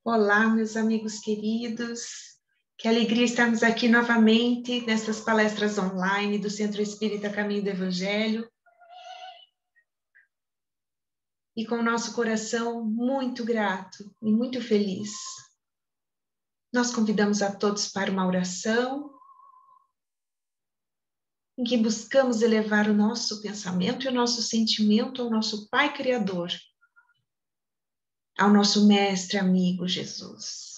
Olá, meus amigos queridos, que alegria estarmos aqui novamente nessas palestras online do Centro Espírita Caminho do Evangelho e com o nosso coração muito grato e muito feliz. Nós convidamos a todos para uma oração em que buscamos elevar o nosso pensamento e o nosso sentimento ao nosso Pai Criador, ao nosso Mestre amigo Jesus.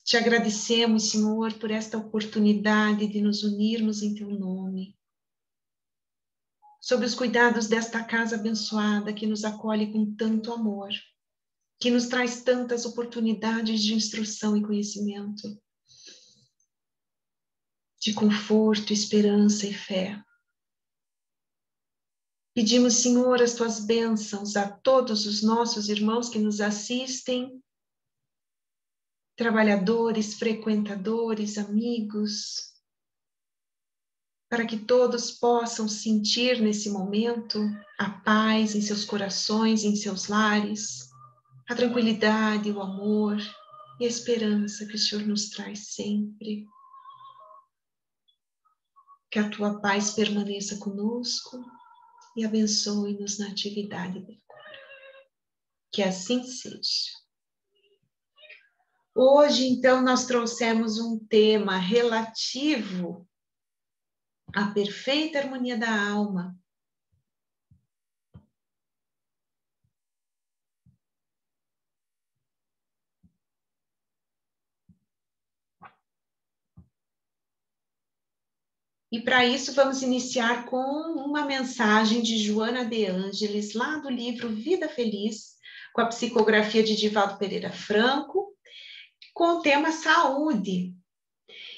Te agradecemos, Senhor, por esta oportunidade de nos unirmos em Teu nome, sobre os cuidados desta casa abençoada que nos acolhe com tanto amor, que nos traz tantas oportunidades de instrução e conhecimento, de conforto, esperança e fé. Pedimos, Senhor, as Tuas bênçãos a todos os nossos irmãos que nos assistem, trabalhadores, frequentadores, amigos, para que todos possam sentir nesse momento a paz em seus corações, em seus lares, a tranquilidade, o amor e a esperança que o Senhor nos traz sempre. Que a Tua paz permaneça conosco e abençoe-nos na atividade de agora. Que assim seja. Hoje, então, nós trouxemos um tema relativo à perfeita harmonia da alma. E para isso vamos iniciar com uma mensagem de Joana de Ângeles, lá do livro Vida Feliz, com a psicografia de Divaldo Pereira Franco, com o tema saúde.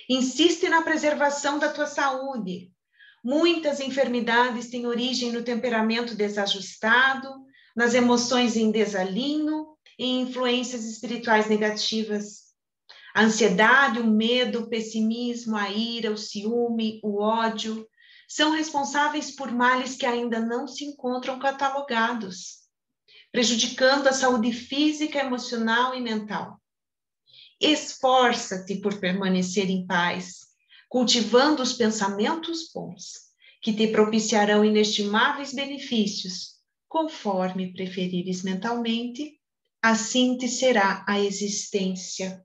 Insiste na preservação da tua saúde. Muitas enfermidades têm origem no temperamento desajustado, nas emoções em desalinho e em influências espirituais negativas. A ansiedade, o medo, o pessimismo, a ira, o ciúme, o ódio, são responsáveis por males que ainda não se encontram catalogados, prejudicando a saúde física, emocional e mental. Esforça-te por permanecer em paz, cultivando os pensamentos bons, que te propiciarão inestimáveis benefícios, conforme preferires mentalmente, assim te será a existência.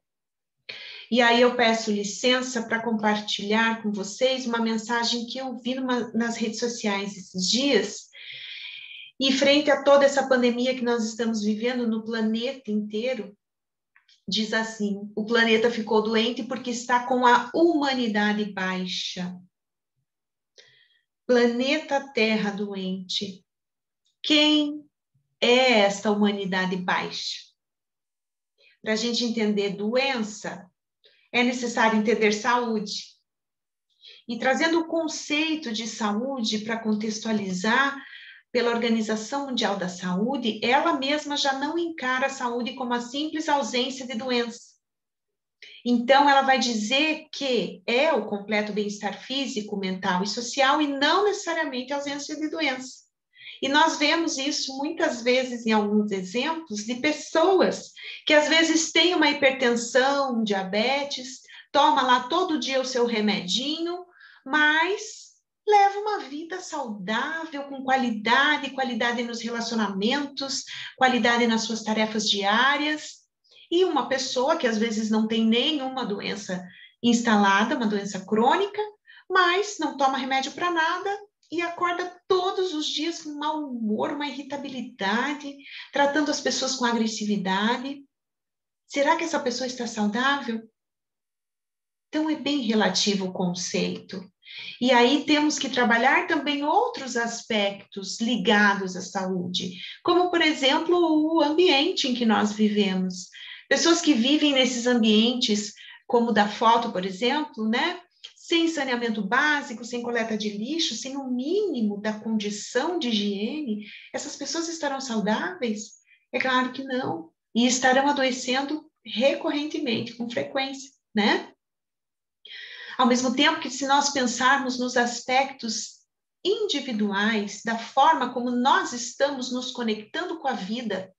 E aí eu peço licença para compartilhar com vocês uma mensagem que eu vi nas redes sociais esses dias. E frente a toda essa pandemia que nós estamos vivendo no planeta inteiro, diz assim: o planeta ficou doente porque está com a humanidade baixa. Planeta Terra doente. Quem é esta humanidade baixa? Para a gente entender doença, é necessário entender saúde. E trazendo o conceito de saúde para contextualizar pela Organização Mundial da Saúde, ela mesma já não encara a saúde como a simples ausência de doença. Então, ela vai dizer que é o completo bem-estar físico, mental e social e não necessariamente a ausência de doença. E nós vemos isso muitas vezes em alguns exemplos de pessoas que às vezes têm uma hipertensão, um diabetes, toma lá todo dia o seu remedinho, mas leva uma vida saudável, com qualidade nos relacionamentos, qualidade nas suas tarefas diárias. E uma pessoa que às vezes não tem nenhuma doença instalada, uma doença crônica, mas não toma remédio para nada, e acorda todos os dias com mau humor, uma irritabilidade, tratando as pessoas com agressividade. Será que essa pessoa está saudável? Então, é bem relativo o conceito. E aí temos que trabalhar também outros aspectos ligados à saúde, como, por exemplo, o ambiente em que nós vivemos. Pessoas que vivem nesses ambientes, como o da foto, por exemplo, né? Sem saneamento básico, sem coleta de lixo, sem o mínimo da condição de higiene, essas pessoas estarão saudáveis? É claro que não. E estarão adoecendo recorrentemente, com frequência, né? Ao mesmo tempo que, se nós pensarmos nos aspectos individuais, da forma como nós estamos nos conectando com a vida,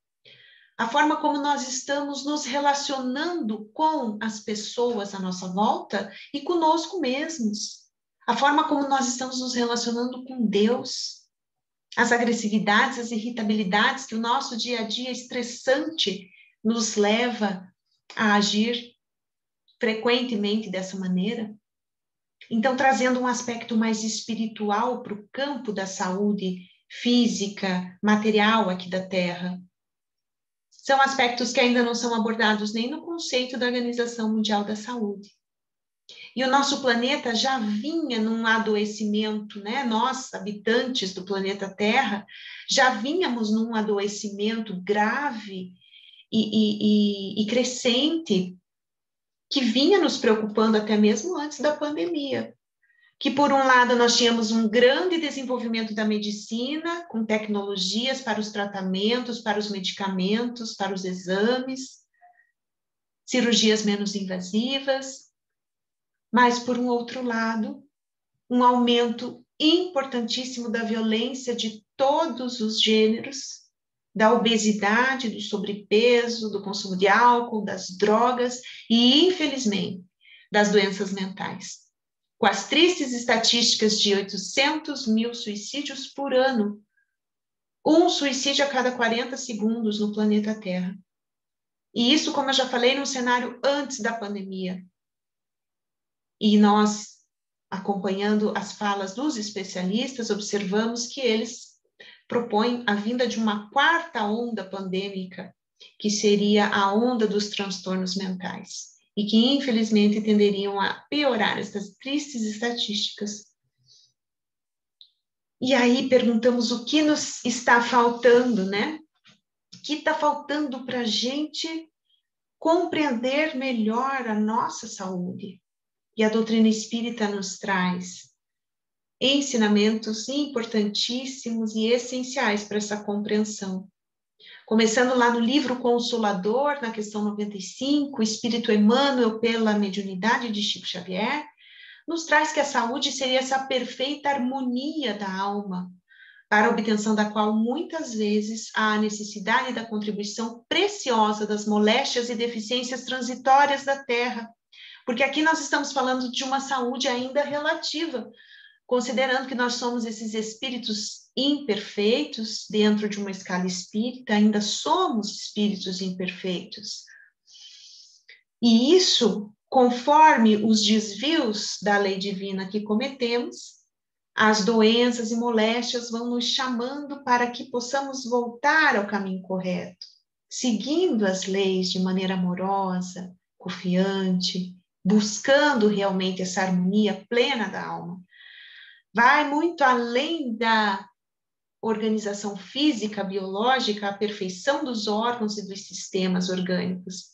a forma como nós estamos nos relacionando com as pessoas à nossa volta e conosco mesmos, a forma como nós estamos nos relacionando com Deus, as agressividades, as irritabilidades que o nosso dia a dia estressante nos leva a agir frequentemente dessa maneira. Então, trazendo um aspecto mais espiritual para o campo da saúde física, material aqui da Terra. São aspectos que ainda não são abordados nem no conceito da Organização Mundial da Saúde. E o nosso planeta já vinha num adoecimento, né? Nós, habitantes do planeta Terra, já vínhamos num adoecimento grave e crescente, que vinha nos preocupando até mesmo antes da pandemia. Que, por um lado, nós tínhamos um grande desenvolvimento da medicina, com tecnologias para os tratamentos, para os medicamentos, para os exames, cirurgias menos invasivas, mas, por um outro lado, um aumento importantíssimo da violência de todos os gêneros, da obesidade, do sobrepeso, do consumo de álcool, das drogas e, infelizmente, das doenças mentais. Com as tristes estatísticas de 800 mil suicídios por ano, um suicídio a cada 40 segundos no planeta Terra. E isso, como eu já falei, num cenário antes da pandemia. E nós, acompanhando as falas dos especialistas, observamos que eles propõem a vinda de uma quarta onda pandêmica, que seria a onda dos transtornos mentais, e que, infelizmente, tenderiam a piorar essas tristes estatísticas. E aí perguntamos o que nos está faltando, né? O que está faltando para a gente compreender melhor a nossa saúde? E a doutrina espírita nos traz ensinamentos importantíssimos e essenciais para essa compreensão. Começando lá no livro Consolador, na questão 95, o Espírito Emmanuel, pela mediunidade de Chico Xavier, nos traz que a saúde seria essa perfeita harmonia da alma, para a obtenção da qual muitas vezes há a necessidade da contribuição preciosa das moléstias e deficiências transitórias da Terra, porque aqui nós estamos falando de uma saúde ainda relativa, considerando que nós somos esses espíritos imperfeitos dentro de uma escala espírita, ainda somos espíritos imperfeitos. E isso, conforme os desvios da lei divina que cometemos, as doenças e moléstias vão nos chamando para que possamos voltar ao caminho correto, seguindo as leis de maneira amorosa, confiante, buscando realmente essa harmonia plena da alma. Vai muito além da organização física, biológica, a perfeição dos órgãos e dos sistemas orgânicos.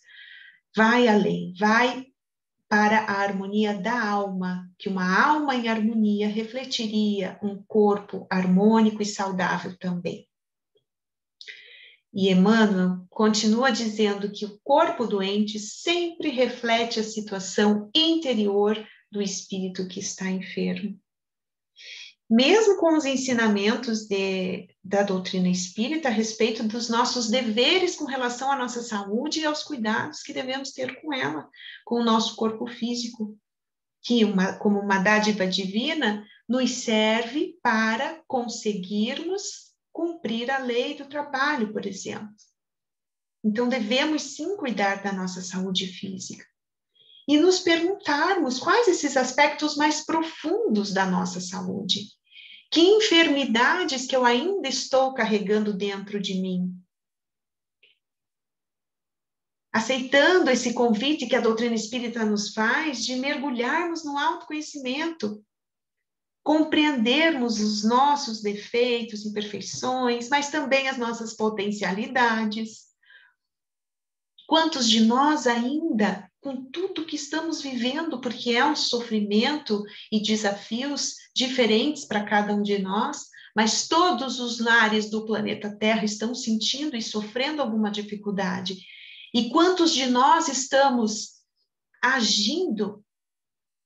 Vai além, vai para a harmonia da alma, que uma alma em harmonia refletiria um corpo harmônico e saudável também. E Emmanuel continua dizendo que o corpo doente sempre reflete a situação interior do espírito que está enfermo. Mesmo com os ensinamentos da doutrina espírita a respeito dos nossos deveres com relação à nossa saúde e aos cuidados que devemos ter com ela, com o nosso corpo físico, que, como uma dádiva divina, nos serve para conseguirmos cumprir a lei do trabalho, por exemplo. Então, devemos sim cuidar da nossa saúde física e nos perguntarmos quais esses aspectos mais profundos da nossa saúde. Que enfermidades que eu ainda estou carregando dentro de mim? Aceitando esse convite que a doutrina espírita nos faz de mergulharmos no autoconhecimento, compreendermos os nossos defeitos, imperfeições, mas também as nossas potencialidades. Quantos de nós ainda, com tudo que estamos vivendo, porque é um sofrimento e desafios diferentes para cada um de nós, mas todos os lares do planeta Terra estão sentindo e sofrendo alguma dificuldade. E quantos de nós estamos agindo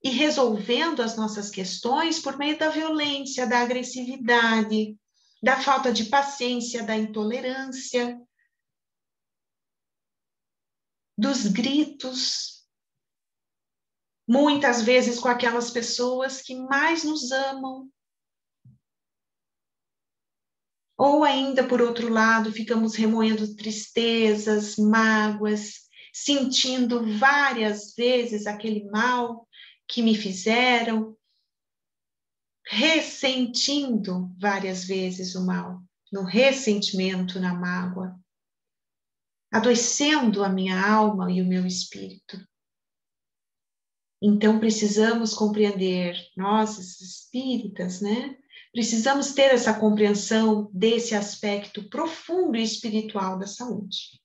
e resolvendo as nossas questões por meio da violência, da agressividade, da falta de paciência, da intolerância? dos gritos, muitas vezes com aquelas pessoas que mais nos amam. Ou ainda, por outro lado, ficamos remoendo tristezas, mágoas, sentindo várias vezes aquele mal que me fizeram, ressentindo várias vezes o mal, no ressentimento, na mágoa, adoecendo a minha alma e o meu espírito. Então, precisamos compreender, nós, espíritas, né? Precisamos ter essa compreensão desse aspecto profundo e espiritual da saúde.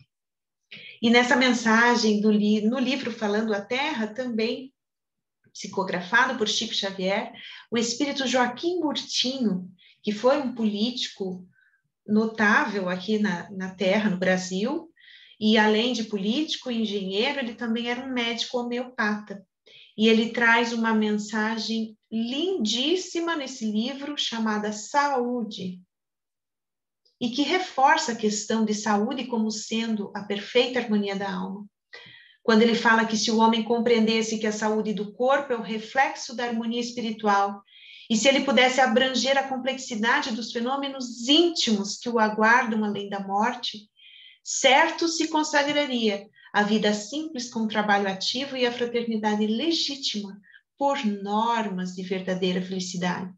E nessa mensagem no livro Falando a Terra, também psicografado por Chico Xavier, o espírito Joaquim Murtinho, que foi um político notável aqui na Terra, no Brasil, e além de político e engenheiro, ele também era um médico homeopata. E ele traz uma mensagem lindíssima nesse livro chamada Saúde, e que reforça a questão de saúde como sendo a perfeita harmonia da alma. Quando ele fala que se o homem compreendesse que a saúde do corpo é o reflexo da harmonia espiritual, e se ele pudesse abranger a complexidade dos fenômenos íntimos que o aguardam além da morte, certo se consagraria a vida simples com o trabalho ativo e a fraternidade legítima por normas de verdadeira felicidade.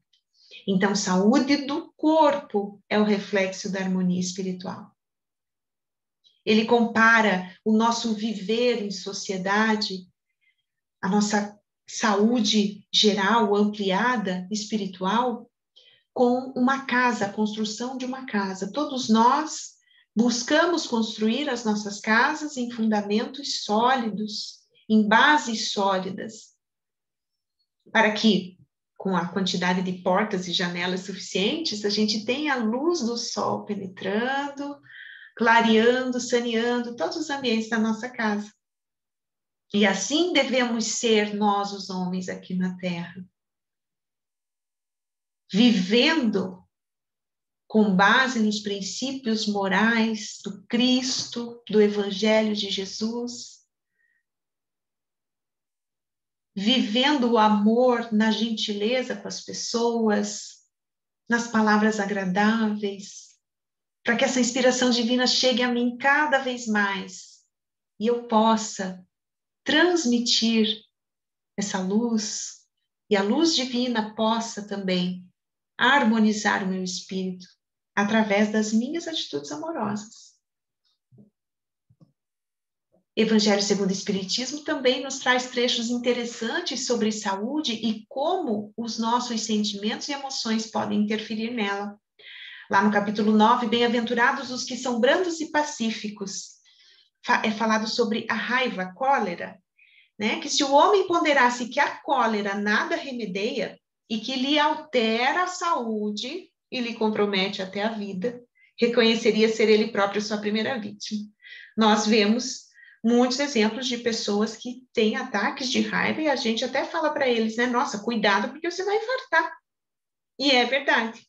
Então, saúde do corpo é o reflexo da harmonia espiritual. Ele compara o nosso viver em sociedade, a nossa saúde geral, ampliada, espiritual, com uma casa, a construção de uma casa. Todos nós buscamos construir as nossas casas em fundamentos sólidos, em bases sólidas, para que, com a quantidade de portas e janelas suficientes, a gente tenha a luz do sol penetrando, clareando, saneando todos os ambientes da nossa casa. E assim devemos ser nós, os homens, aqui na Terra. Vivendo com base nos princípios morais do Cristo, do Evangelho de Jesus, vivendo o amor na gentileza com as pessoas, nas palavras agradáveis, para que essa inspiração divina chegue a mim cada vez mais e eu possa transmitir essa luz e a luz divina possa também harmonizar o meu espírito através das minhas atitudes amorosas. Evangelho segundo o Espiritismo também nos traz trechos interessantes sobre saúde e como os nossos sentimentos e emoções podem interferir nela. Lá no capítulo 9, bem-aventurados os que são brandos e pacíficos, é falado sobre a raiva, a cólera, né? Que se o homem ponderasse que a cólera nada remedeia e que lhe altera a saúde e lhe compromete até a vida, reconheceria ser ele próprio sua primeira vítima. Nós vemos muitos exemplos de pessoas que têm ataques de raiva e a gente até fala para eles, né? Nossa, cuidado porque você vai infartar. E é verdade.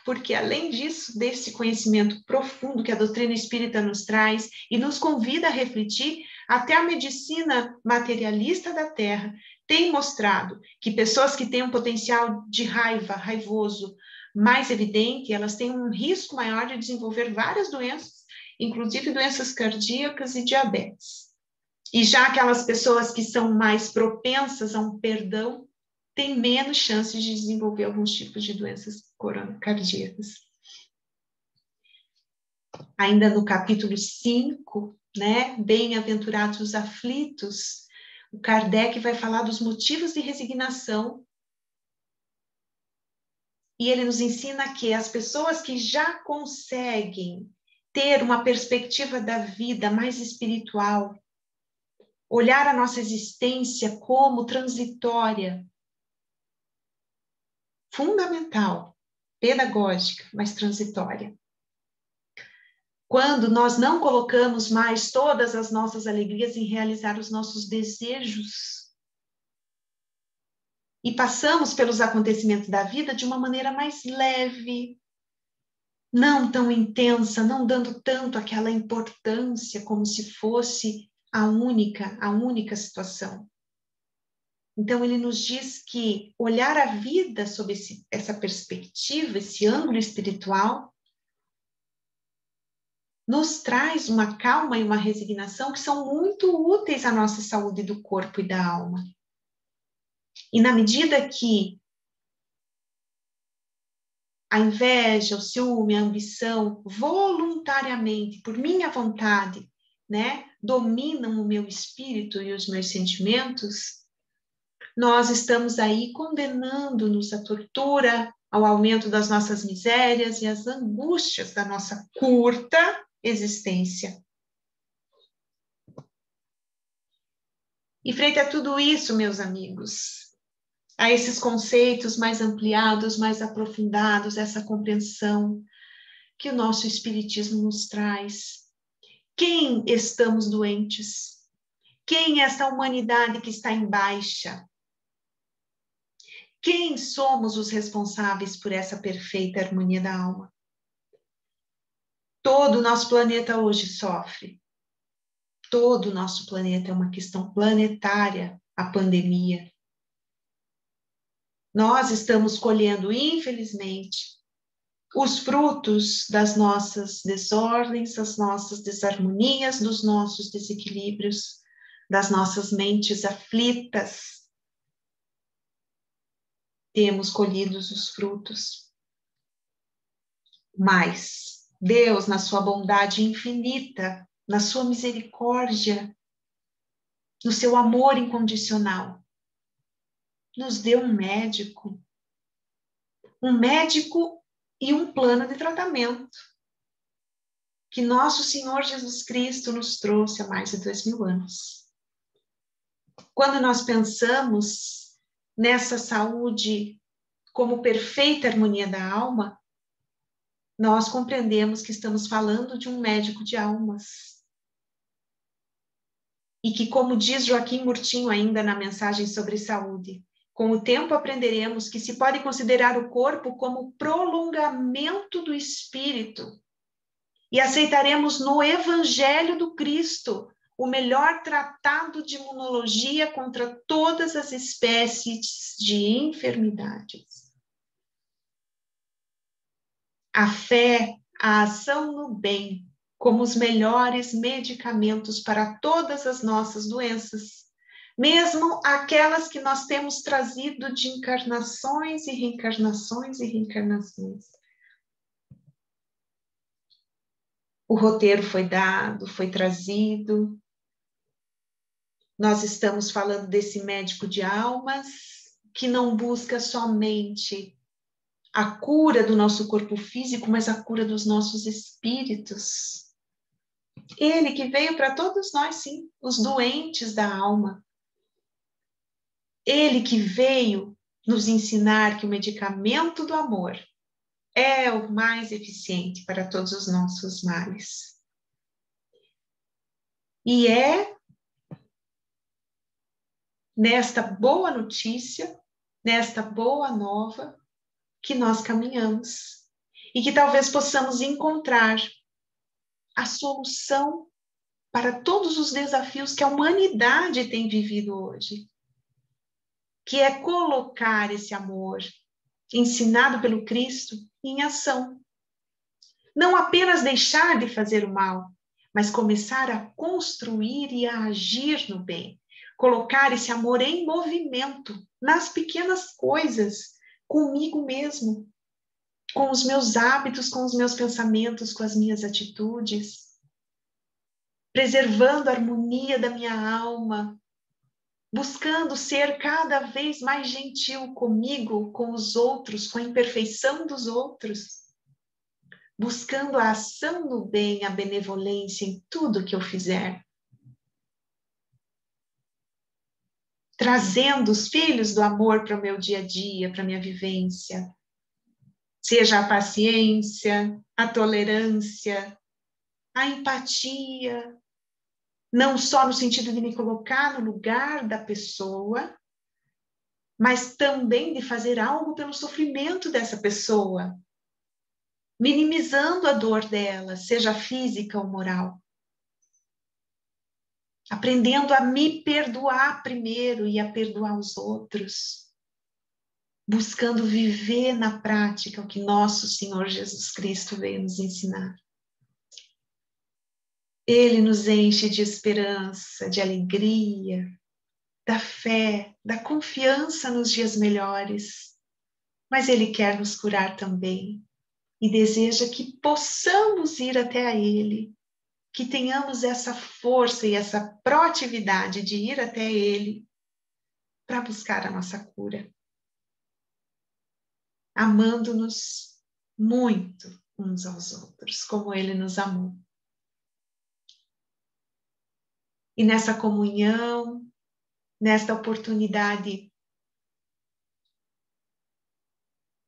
Porque além disso, desse conhecimento profundo que a doutrina espírita nos traz e nos convida a refletir, até a medicina materialista da Terra tem mostrado que pessoas que têm um potencial de raiva, raivoso, mais evidente, elas têm um risco maior de desenvolver várias doenças, inclusive doenças cardíacas e diabetes. E já aquelas pessoas que são mais propensas a um perdão, têm menos chances de desenvolver alguns tipos de doenças cardíacas. Ainda no capítulo 5, né, bem-aventurados os aflitos, o Kardec vai falar dos motivos de resignação e ele nos ensina que as pessoas que já conseguem ter uma perspectiva da vida mais espiritual, olhar a nossa existência como transitória, fundamental, pedagógica, mas transitória. Quando nós não colocamos mais todas as nossas alegrias em realizar os nossos desejos e passamos pelos acontecimentos da vida de uma maneira mais leve, não tão intensa, não dando tanto aquela importância como se fosse a única situação. Então, ele nos diz que olhar a vida sob essa perspectiva, esse ângulo espiritual, nos traz uma calma e uma resignação que são muito úteis à nossa saúde do corpo e da alma. E na medida que a inveja, o ciúme, a ambição, voluntariamente, por minha vontade, né, dominam o meu espírito e os meus sentimentos, nós estamos aí condenando-nos à tortura, ao aumento das nossas misérias e às angústias da nossa curta existência. E frente a tudo isso, meus amigos, a esses conceitos mais ampliados, mais aprofundados, essa compreensão que o nosso Espiritismo nos traz, quem estamos doentes? Quem é essa humanidade que está em baixa? Quem somos os responsáveis por essa perfeita harmonia da alma? Todo o nosso planeta hoje sofre. Todo o nosso planeta é uma questão planetária, a pandemia. Nós estamos colhendo, infelizmente, os frutos das nossas desordens, das nossas desarmonias, dos nossos desequilíbrios, das nossas mentes aflitas. Temos colhido os frutos. Mas Deus, na sua bondade infinita, na sua misericórdia, no seu amor incondicional, nos deu um médico e um plano de tratamento que nosso Senhor Jesus Cristo nos trouxe há mais de 2000 anos. Quando nós pensamos nessa saúde como perfeita harmonia da alma, nós compreendemos que estamos falando de um médico de almas. E que, como diz Joaquim Murtinho ainda na mensagem sobre saúde, com o tempo aprenderemos que se pode considerar o corpo como prolongamento do espírito e aceitaremos no Evangelho do Cristo o melhor tratado de imunologia contra todas as espécies de enfermidades. A fé, a ação no bem, como os melhores medicamentos para todas as nossas doenças, mesmo aquelas que nós temos trazido de encarnações e reencarnações e reencarnações. O roteiro foi dado, foi trazido. Nós estamos falando desse médico de almas que não busca somente a cura do nosso corpo físico, mas a cura dos nossos espíritos. Ele que veio para todos nós, sim, os doentes da alma. Ele que veio nos ensinar que o medicamento do amor é o mais eficiente para todos os nossos males. E é nesta boa notícia, nesta boa nova, que nós caminhamos. E que talvez possamos encontrar a solução para todos os desafios que a humanidade tem vivido hoje. Que é colocar esse amor, ensinado pelo Cristo, em ação. Não apenas deixar de fazer o mal, mas começar a construir e a agir no bem. Colocar esse amor em movimento, nas pequenas coisas, comigo mesmo, com os meus hábitos, com os meus pensamentos, com as minhas atitudes, preservando a harmonia da minha alma, buscando ser cada vez mais gentil comigo, com os outros, com a imperfeição dos outros, buscando a ação no bem, a benevolência em tudo que eu fizer. Trazendo os filhos do amor para o meu dia a dia, para a minha vivência. Seja a paciência, a tolerância, a empatia, não só no sentido de me colocar no lugar da pessoa, mas também de fazer algo pelo sofrimento dessa pessoa, minimizando a dor dela, seja física ou moral. aprendendo a me perdoar primeiro e a perdoar os outros, buscando viver na prática o que nosso Senhor Jesus Cristo veio nos ensinar. Ele nos enche de esperança, de alegria, da fé, da confiança nos dias melhores, mas Ele quer nos curar também e deseja que possamos ir até a Ele, que tenhamos essa força e essa proatividade de ir até Ele para buscar a nossa cura, amando-nos muito uns aos outros, como Ele nos amou. E nessa comunhão, nesta oportunidade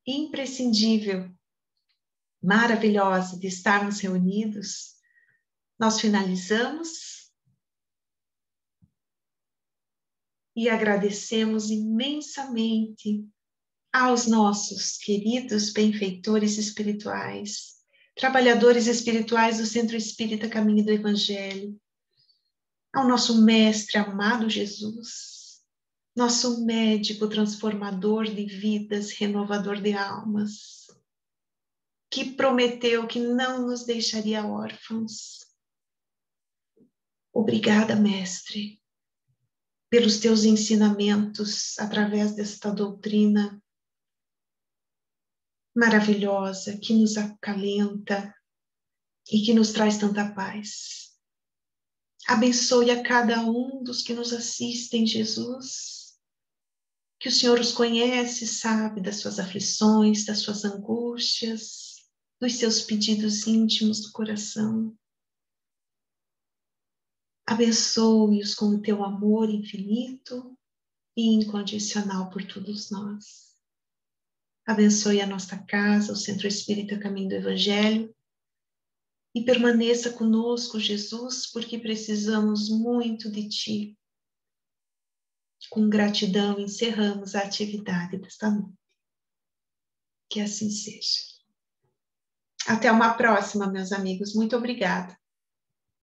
imprescindível, maravilhosa de estarmos reunidos, nós finalizamos e agradecemos imensamente aos nossos queridos benfeitores espirituais, trabalhadores espirituais do Centro Espírita Caminho do Evangelho, ao nosso Mestre amado Jesus, nosso médico transformador de vidas, renovador de almas, que prometeu que não nos deixaria órfãos. Obrigada, Mestre, pelos teus ensinamentos através desta doutrina maravilhosa que nos acalenta e que nos traz tanta paz. Abençoe a cada um dos que nos assistem, Jesus, que o Senhor os conhece, sabe das suas aflições, das suas angústias, dos seus pedidos íntimos do coração. Abençoe-os com o teu amor infinito e incondicional por todos nós. Abençoe a nossa casa, o Centro Espírita Caminho do Evangelho, e permaneça conosco, Jesus, porque precisamos muito de Ti. Com gratidão, encerramos a atividade desta noite. Que assim seja. Até uma próxima, meus amigos. Muito obrigada.